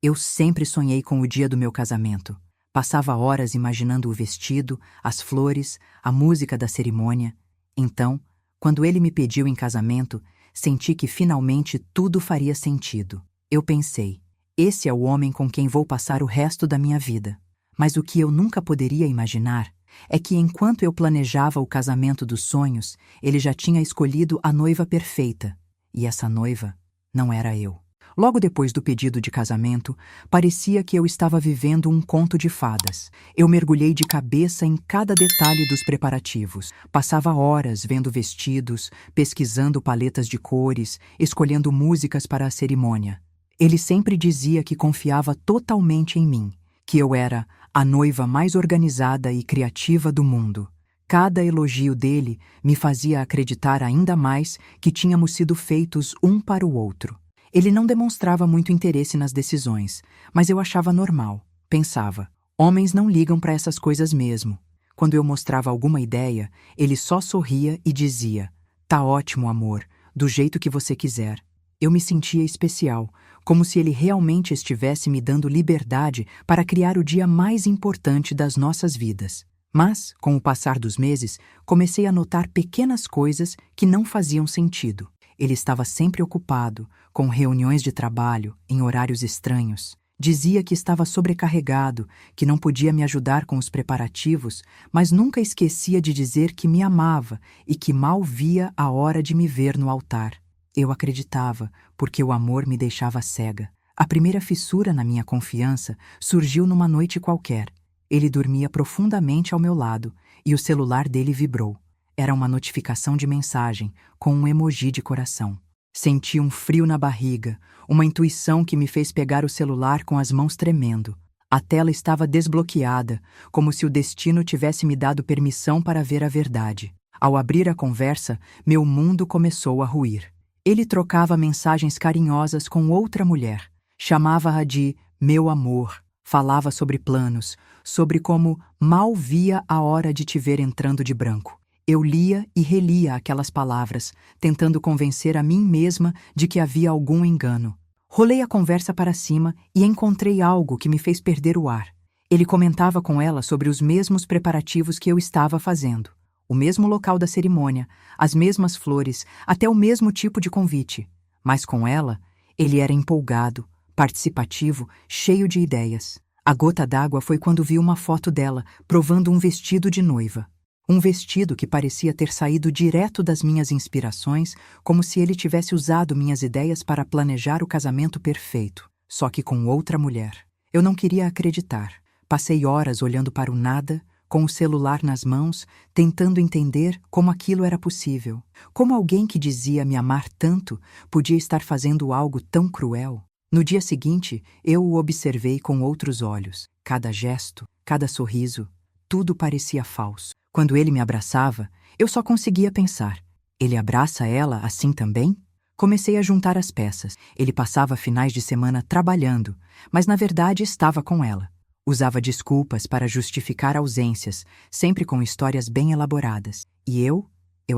Eu sempre sonhei com o dia do meu casamento. Passava horas imaginando o vestido, as flores, a música da cerimônia. Então, quando ele me pediu em casamento, senti que finalmente tudo faria sentido. Eu pensei, esse é o homem com quem vou passar o resto da minha vida. Mas o que eu nunca poderia imaginar é que enquanto eu planejava o casamento dos sonhos, ele já tinha escolhido a noiva perfeita. E essa noiva não era eu. Logo depois do pedido de casamento, parecia que eu estava vivendo um conto de fadas. Eu mergulhei de cabeça em cada detalhe dos preparativos. Passava horas vendo vestidos, pesquisando paletas de cores, escolhendo músicas para a cerimônia. Ele sempre dizia que confiava totalmente em mim, que eu era a noiva mais organizada e criativa do mundo. Cada elogio dele me fazia acreditar ainda mais que tínhamos sido feitos um para o outro. Ele não demonstrava muito interesse nas decisões, mas eu achava normal. Pensava, homens não ligam para essas coisas mesmo. Quando eu mostrava alguma ideia, ele só sorria e dizia, "Tá ótimo, amor, do jeito que você quiser." Eu me sentia especial, como se ele realmente estivesse me dando liberdade para criar o dia mais importante das nossas vidas. Mas, com o passar dos meses, comecei a notar pequenas coisas que não faziam sentido. Ele estava sempre ocupado, com reuniões de trabalho, em horários estranhos. Dizia que estava sobrecarregado, que não podia me ajudar com os preparativos, mas nunca esquecia de dizer que me amava e que mal via a hora de me ver no altar. Eu acreditava, porque o amor me deixava cega. A primeira fissura na minha confiança surgiu numa noite qualquer. Ele dormia profundamente ao meu lado e o celular dele vibrou. Era uma notificação de mensagem, com um emoji de coração. Senti um frio na barriga, uma intuição que me fez pegar o celular com as mãos tremendo. A tela estava desbloqueada, como se o destino tivesse me dado permissão para ver a verdade. Ao abrir a conversa, meu mundo começou a ruir. Ele trocava mensagens carinhosas com outra mulher. Chamava-a de meu amor. Falava sobre planos, sobre como mal via a hora de te ver entrando de branco. Eu lia e relia aquelas palavras, tentando convencer a mim mesma de que havia algum engano. Rolei a conversa para cima e encontrei algo que me fez perder o ar. Ele comentava com ela sobre os mesmos preparativos que eu estava fazendo. O mesmo local da cerimônia, as mesmas flores, até o mesmo tipo de convite. Mas com ela, ele era empolgado, participativo, cheio de ideias. A gota d'água foi quando vi uma foto dela, provando um vestido de noiva. Um vestido que parecia ter saído direto das minhas inspirações, como se ele tivesse usado minhas ideias para planejar o casamento perfeito, só que com outra mulher. Eu não queria acreditar. Passei horas olhando para o nada, com o celular nas mãos, tentando entender como aquilo era possível. Como alguém que dizia me amar tanto podia estar fazendo algo tão cruel? No dia seguinte, eu o observei com outros olhos. Cada gesto, cada sorriso, tudo parecia falso. Quando ele me abraçava, eu só conseguia pensar, ele abraça ela assim também? Comecei a juntar as peças. Ele passava finais de semana trabalhando, mas na verdade estava com ela. Usava desculpas para justificar ausências, sempre com histórias bem elaboradas. E eu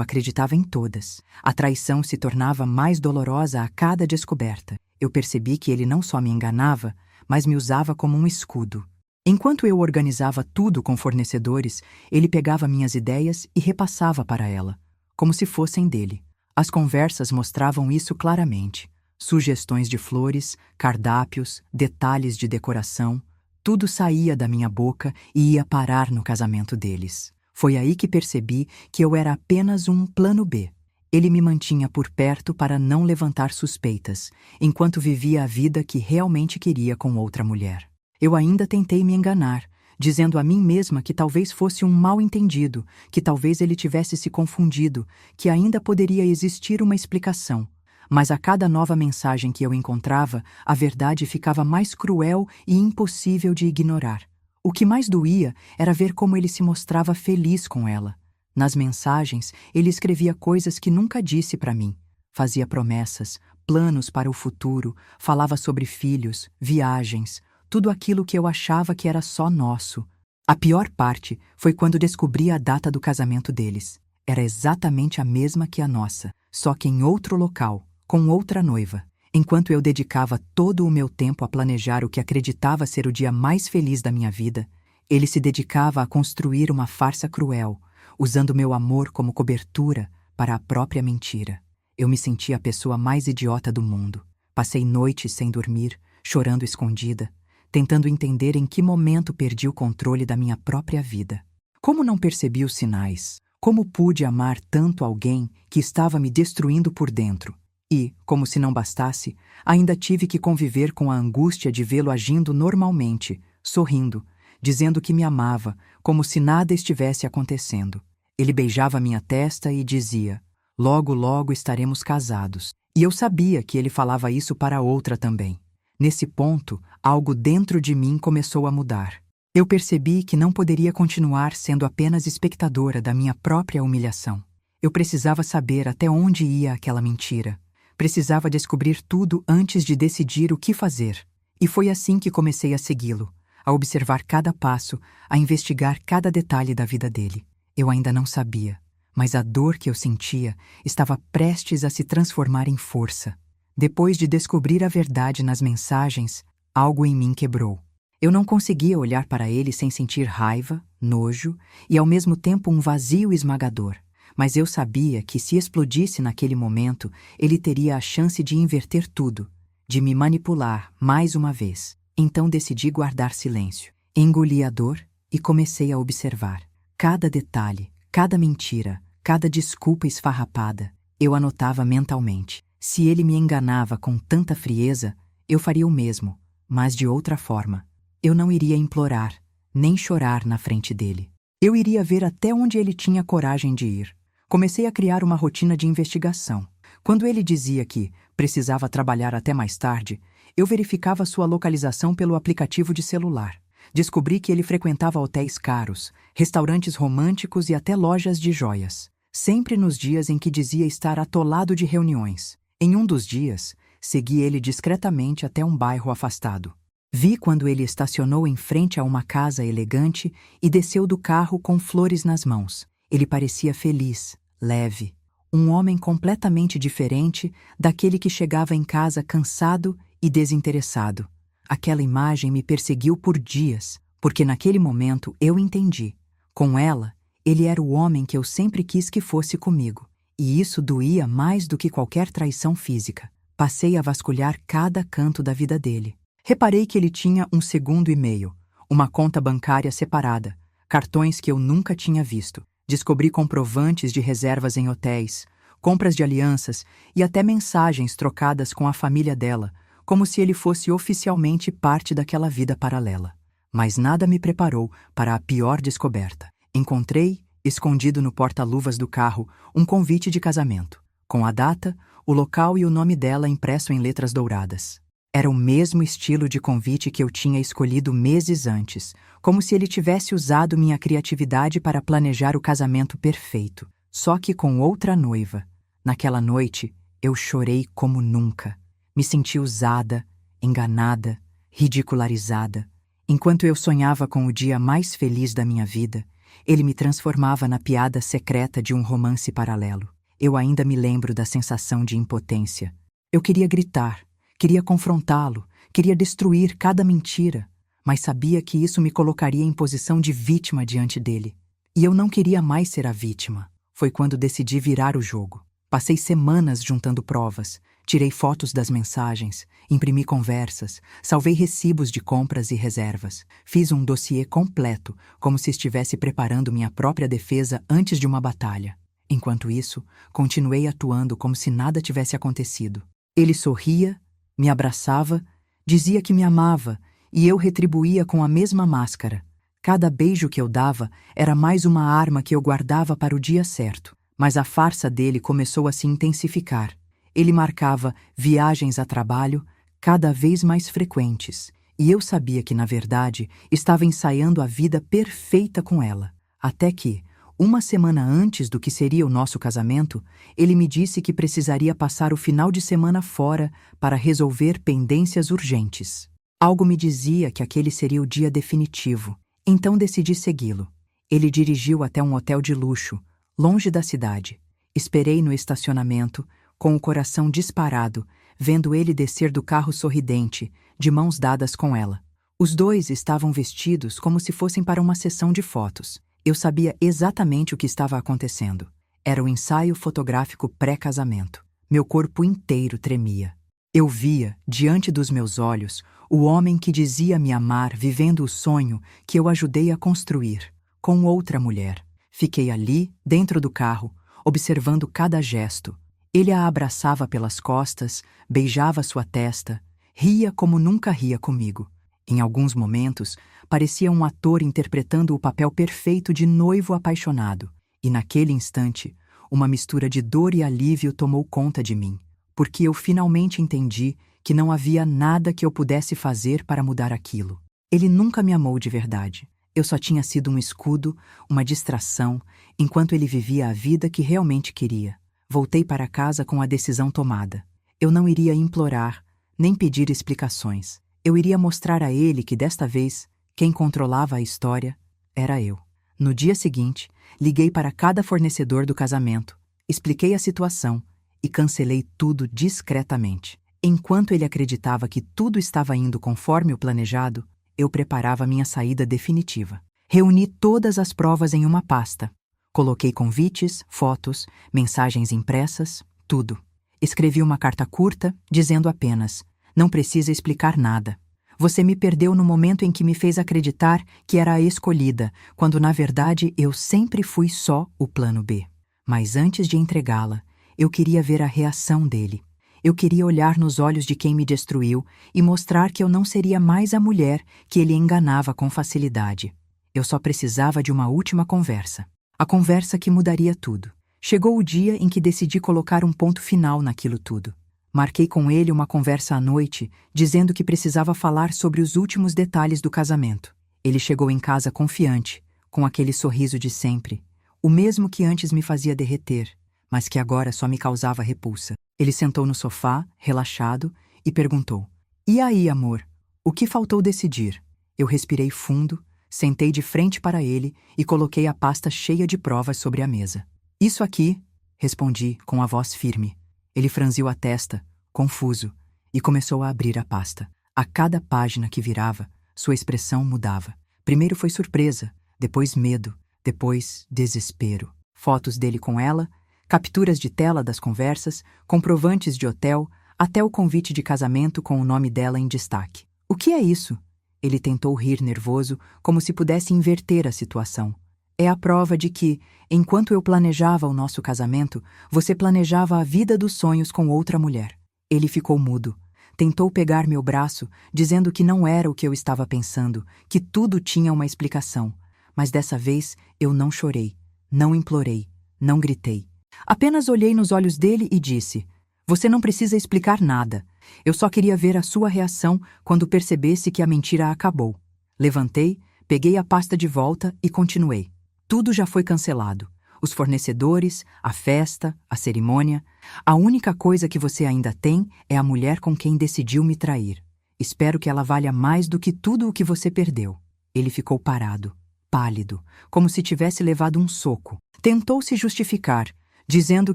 acreditava em todas. A traição se tornava mais dolorosa a cada descoberta. Eu percebi que ele não só me enganava, mas me usava como um escudo. Enquanto eu organizava tudo com fornecedores, ele pegava minhas ideias e repassava para ela, como se fossem dele. As conversas mostravam isso claramente. Sugestões de flores, cardápios, detalhes de decoração, tudo saía da minha boca e ia parar no casamento deles. Foi aí que percebi que eu era apenas um plano B. Ele me mantinha por perto para não levantar suspeitas, enquanto vivia a vida que realmente queria com outra mulher. Eu ainda tentei me enganar, dizendo a mim mesma que talvez fosse um mal-entendido, que talvez ele tivesse se confundido, que ainda poderia existir uma explicação. Mas a cada nova mensagem que eu encontrava, a verdade ficava mais cruel e impossível de ignorar. O que mais doía era ver como ele se mostrava feliz com ela. Nas mensagens, ele escrevia coisas que nunca disse para mim. Fazia promessas, planos para o futuro, falava sobre filhos, viagens, tudo aquilo que eu achava que era só nosso. A pior parte foi quando descobri a data do casamento deles. Era exatamente a mesma que a nossa, só que em outro local, com outra noiva. Enquanto eu dedicava todo o meu tempo a planejar o que acreditava ser o dia mais feliz da minha vida, ele se dedicava a construir uma farsa cruel, usando meu amor como cobertura para a própria mentira. Eu me sentia a pessoa mais idiota do mundo. Passei noites sem dormir, chorando escondida, tentando entender em que momento perdi o controle da minha própria vida. Como não percebi os sinais? Como pude amar tanto alguém que estava me destruindo por dentro? E, como se não bastasse, ainda tive que conviver com a angústia de vê-lo agindo normalmente, sorrindo, dizendo que me amava, como se nada estivesse acontecendo. Ele beijava minha testa e dizia: "Logo, logo estaremos casados." E eu sabia que ele falava isso para outra também. Nesse ponto, algo dentro de mim começou a mudar. Eu percebi que não poderia continuar sendo apenas espectadora da minha própria humilhação. Eu precisava saber até onde ia aquela mentira. Precisava descobrir tudo antes de decidir o que fazer. E foi assim que comecei a segui-lo, a observar cada passo, a investigar cada detalhe da vida dele. Eu ainda não sabia, mas a dor que eu sentia estava prestes a se transformar em força. Depois de descobrir a verdade nas mensagens, algo em mim quebrou. Eu não conseguia olhar para ele sem sentir raiva, nojo e ao mesmo tempo um vazio esmagador. Mas eu sabia que se explodisse naquele momento, ele teria a chance de inverter tudo, de me manipular mais uma vez. Então decidi guardar silêncio. Engoli a dor e comecei a observar. Cada detalhe, cada mentira, cada desculpa esfarrapada, eu anotava mentalmente. Se ele me enganava com tanta frieza, eu faria o mesmo, mas de outra forma. Eu não iria implorar, nem chorar na frente dele. Eu iria ver até onde ele tinha coragem de ir. Comecei a criar uma rotina de investigação. Quando ele dizia que precisava trabalhar até mais tarde, eu verificava sua localização pelo aplicativo de celular. Descobri que ele frequentava hotéis caros, restaurantes românticos e até lojas de joias, sempre nos dias em que dizia estar atolado de reuniões. Em um dos dias, segui ele discretamente até um bairro afastado. Vi quando ele estacionou em frente a uma casa elegante e desceu do carro com flores nas mãos. Ele parecia feliz, leve, um homem completamente diferente daquele que chegava em casa cansado e desinteressado. Aquela imagem me perseguiu por dias, porque naquele momento eu entendi. Com ela, ele era o homem que eu sempre quis que fosse comigo. E isso doía mais do que qualquer traição física. Passei a vasculhar cada canto da vida dele. Reparei que ele tinha um segundo e-mail, uma conta bancária separada, cartões que eu nunca tinha visto. Descobri comprovantes de reservas em hotéis, compras de alianças e até mensagens trocadas com a família dela, como se ele fosse oficialmente parte daquela vida paralela. Mas nada me preparou para a pior descoberta. Encontrei, escondido no porta-luvas do carro, um convite de casamento, com a data, o local e o nome dela impresso em letras douradas. Era o mesmo estilo de convite que eu tinha escolhido meses antes, como se ele tivesse usado minha criatividade para planejar o casamento perfeito, só que com outra noiva. Naquela noite, eu chorei como nunca. Me senti usada, enganada, ridicularizada. Enquanto eu sonhava com o dia mais feliz da minha vida, ele me transformava na piada secreta de um romance paralelo. Eu ainda me lembro da sensação de impotência. Eu queria gritar. Queria confrontá-lo, queria destruir cada mentira, mas sabia que isso me colocaria em posição de vítima diante dele. E eu não queria mais ser a vítima. Foi quando decidi virar o jogo. Passei semanas juntando provas, tirei fotos das mensagens, imprimi conversas, salvei recibos de compras e reservas. Fiz um dossiê completo, como se estivesse preparando minha própria defesa antes de uma batalha. Enquanto isso, continuei atuando como se nada tivesse acontecido. Ele sorria, me abraçava, dizia que me amava e eu retribuía com a mesma máscara. Cada beijo que eu dava era mais uma arma que eu guardava para o dia certo. Mas a farsa dele começou a se intensificar. Ele marcava viagens a trabalho cada vez mais frequentes e eu sabia que, na verdade, estava ensaiando a vida perfeita com ela. Até que, uma semana antes do que seria o nosso casamento, ele me disse que precisaria passar o final de semana fora para resolver pendências urgentes. Algo me dizia que aquele seria o dia definitivo, então decidi segui-lo. Ele dirigiu até um hotel de luxo, longe da cidade. Esperei no estacionamento, com o coração disparado, vendo ele descer do carro sorridente, de mãos dadas com ela. Os dois estavam vestidos como se fossem para uma sessão de fotos. Eu sabia exatamente o que estava acontecendo. Era o ensaio fotográfico pré-casamento. Meu corpo inteiro tremia. Eu via, diante dos meus olhos, o homem que dizia me amar vivendo o sonho que eu ajudei a construir, com outra mulher. Fiquei ali, dentro do carro, observando cada gesto. Ele a abraçava pelas costas, beijava sua testa, ria como nunca ria comigo. Em alguns momentos, parecia um ator interpretando o papel perfeito de noivo apaixonado. E naquele instante, uma mistura de dor e alívio tomou conta de mim, porque eu finalmente entendi que não havia nada que eu pudesse fazer para mudar aquilo. Ele nunca me amou de verdade. Eu só tinha sido um escudo, uma distração, enquanto ele vivia a vida que realmente queria. Voltei para casa com a decisão tomada. Eu não iria implorar, nem pedir explicações. Eu iria mostrar a ele que, desta vez, quem controlava a história era eu. No dia seguinte, liguei para cada fornecedor do casamento, expliquei a situação e cancelei tudo discretamente. Enquanto ele acreditava que tudo estava indo conforme o planejado, eu preparava minha saída definitiva. Reuni todas as provas em uma pasta. Coloquei convites, fotos, mensagens impressas, tudo. Escrevi uma carta curta, dizendo apenas: não precisa explicar nada. Você me perdeu no momento em que me fez acreditar que era a escolhida, quando na verdade eu sempre fui só o plano B. Mas antes de entregá-la, eu queria ver a reação dele. Eu queria olhar nos olhos de quem me destruiu e mostrar que eu não seria mais a mulher que ele enganava com facilidade. Eu só precisava de uma última conversa. A conversa que mudaria tudo. Chegou o dia em que decidi colocar um ponto final naquilo tudo. Marquei com ele uma conversa à noite, dizendo que precisava falar sobre os últimos detalhes do casamento. Ele chegou em casa confiante, com aquele sorriso de sempre, o mesmo que antes me fazia derreter, mas que agora só me causava repulsa. Ele sentou no sofá, relaxado, e perguntou: "E aí, amor, o que faltou decidir?" Eu respirei fundo, sentei de frente para ele e coloquei a pasta cheia de provas sobre a mesa. "Isso aqui", respondi com a voz firme. Ele franziu a testa, confuso, e começou a abrir a pasta. A cada página que virava, sua expressão mudava. Primeiro foi surpresa, depois medo, depois desespero. Fotos dele com ela, capturas de tela das conversas, comprovantes de hotel, até o convite de casamento com o nome dela em destaque. "O que é isso?" Ele tentou rir nervoso, como se pudesse inverter a situação. "É a prova de que, enquanto eu planejava o nosso casamento, você planejava a vida dos sonhos com outra mulher." Ele ficou mudo. Tentou pegar meu braço, dizendo que não era o que eu estava pensando, que tudo tinha uma explicação. Mas dessa vez eu não chorei, não implorei, não gritei. Apenas olhei nos olhos dele e disse: "Você não precisa explicar nada. Eu só queria ver a sua reação quando percebesse que a mentira acabou." Levantei, peguei a pasta de volta e continuei. Tudo já foi cancelado. Os fornecedores, a festa, a cerimônia. A única coisa que você ainda tem é a mulher com quem decidiu me trair. Espero que ela valha mais do que tudo o que você perdeu." Ele ficou parado, pálido, como se tivesse levado um soco. Tentou se justificar, dizendo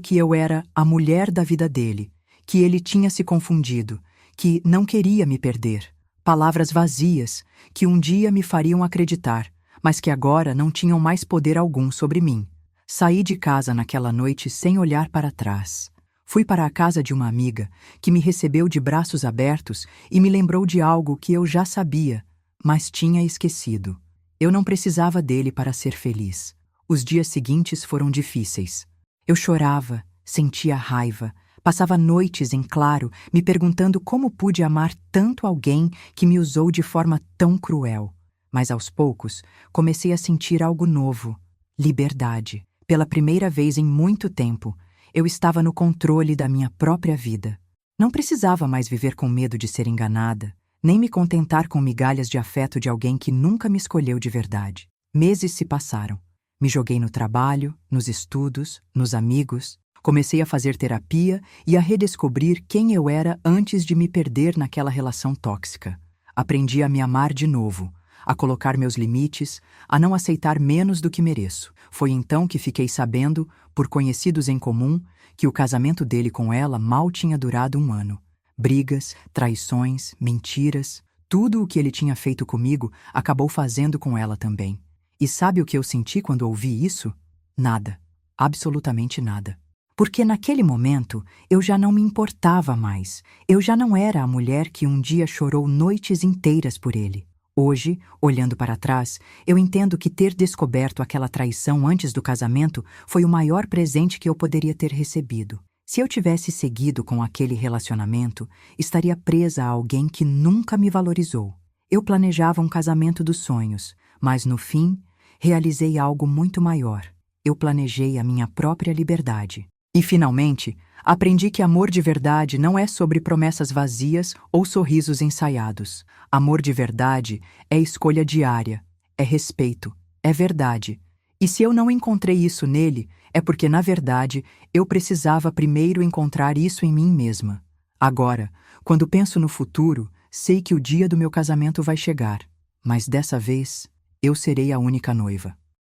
que eu era a mulher da vida dele, que ele tinha se confundido, que não queria me perder. Palavras vazias, que um dia me fariam acreditar, mas que agora não tinham mais poder algum sobre mim. Saí de casa naquela noite sem olhar para trás. Fui para a casa de uma amiga, que me recebeu de braços abertos e me lembrou de algo que eu já sabia, mas tinha esquecido. Eu não precisava dele para ser feliz. Os dias seguintes foram difíceis. Eu chorava, sentia raiva, passava noites em claro, me perguntando como pude amar tanto alguém que me usou de forma tão cruel. Mas aos poucos, comecei a sentir algo novo: liberdade. Pela primeira vez em muito tempo, eu estava no controle da minha própria vida. Não precisava mais viver com medo de ser enganada, nem me contentar com migalhas de afeto de alguém que nunca me escolheu de verdade. Meses se passaram. Me joguei no trabalho, nos estudos, nos amigos. Comecei a fazer terapia e a redescobrir quem eu era antes de me perder naquela relação tóxica. Aprendi a me amar de novo, a colocar meus limites, a não aceitar menos do que mereço. Foi então que fiquei sabendo, por conhecidos em comum, que o casamento dele com ela mal tinha durado 1 ano. Brigas, traições, mentiras, tudo o que ele tinha feito comigo acabou fazendo com ela também. E sabe o que eu senti quando ouvi isso? Nada. Absolutamente nada. Porque naquele momento eu já não me importava mais. Eu já não era a mulher que um dia chorou noites inteiras por ele. Hoje, olhando para trás, eu entendo que ter descoberto aquela traição antes do casamento foi o maior presente que eu poderia ter recebido. Se eu tivesse seguido com aquele relacionamento, estaria presa a alguém que nunca me valorizou. Eu planejava um casamento dos sonhos, mas no fim, realizei algo muito maior. Eu planejei a minha própria liberdade. E, finalmente, aprendi que amor de verdade não é sobre promessas vazias ou sorrisos ensaiados. Amor de verdade é escolha diária, é respeito, é verdade. E se eu não encontrei isso nele, é porque, na verdade, eu precisava primeiro encontrar isso em mim mesma. Agora, quando penso no futuro, sei que o dia do meu casamento vai chegar. Mas dessa vez, eu serei a única noiva.